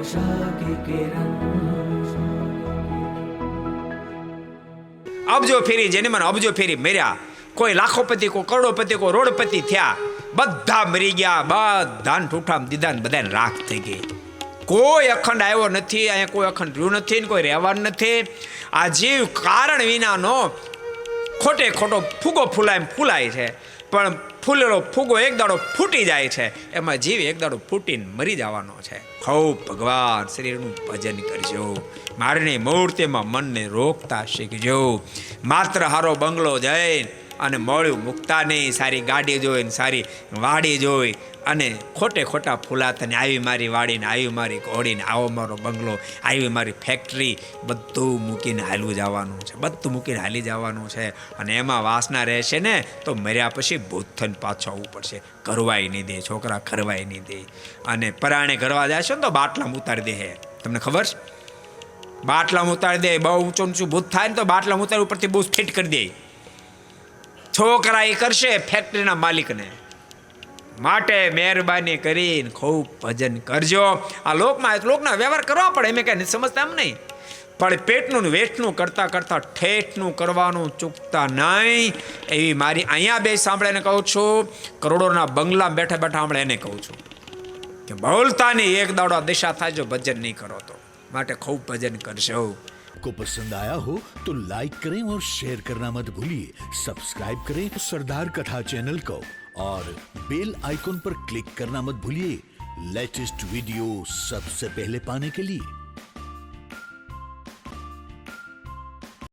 आशा की किरण। અબજો ફેરી જેને મને અબજો ફેરી મર્યા, કોઈ લાખોપતિ, કોઈ કરોડોપતિ, કોઈ રોડપતિ થયા, બધા મરી ગયા, બધાને ઠૂઠામ દીધા ને બધાને રાખ થઈ ગઈ. કોઈ અખંડ આવ્યો નથી, અહીંયા કોઈ અખંડ રહ્યું નથી ને કોઈ રહેવાનું નથી. આ જીવ કારણ વિનાનો ખોટે ખોટો ફૂગો ફૂલાય છે, પણ ફૂલેલો ફૂગો એક દાડો ફૂટી જાય છે, એમાં જીવ એક દાડો ફૂટીને મરી જવાનો છે. ખૂબ ભગવાન શરીરનું ભજન કરજો, મારની મૂર્તિમાં મનને રોકતા શીખજો. માત્ર હારો બંગલો જઈને અને મોડું મૂકતા નહીં, સારી ગાડી જોઈને સારી વાડી જોઈ અને ખોટે ખોટા ફૂલાતાને આવી મારી વાડીને, આવી મારી ઘોડીને, આવો મારો બંગલો, આવી મારી ફેક્ટરી, બધું મૂકીને હાલવું જવાનું છે, બધું મૂકીને હાલી જવાનું છે. અને એમાં વાસના રહેશે ને તો મર્યા પછી ભૂત થઈને પાછું આવવું પડશે. કરવાય નહીં દે છોકરા, કરવાય નહીં દે. અને પરાણે કરવા જશો ને તો બાટલામાં ઉતારી દે. તમને ખબર છે? બાટલામાં ઉતારી દે. બહુ ઊંચું ઊંચું ભૂત થાય ને તો બાટલામાં ઉતારી ઉપરથી બહુ ફિટ કરી દે. છોકરા એ કરશે ફેક્ટરીના માલિકને. માટે મહેરબાની કરીને ખૂબ ભજન કરજો. આ લોકના વ્યવહાર કરવા પડે, એમ કઈ સમજતા એમ નહીં, પણ પેટનું વેઠનું કરતા કરતા ઠેઠનું કરવાનું ચૂકતા નહીં. એવી મારી અહીંયા બે સાંભળે કહું છું, કરોડોના બંગલા બેઠા બેઠા સાંભળે એને કહું છું કે બોલતા નહીં, એક દાડો દિશા થાય જો ભજન નહીં કરો તો. માટે ખૂબ ભજન કરશો. को पसंद आया हो तो लाइक करें और शेयर करना मत भूलिए. सब्सक्राइब करें सरदार कथा चैनल को और बेल आइकॉन पर क्लिक करना मत भूलिए लेटेस्ट वीडियो सबसे पहले पाने के लिए.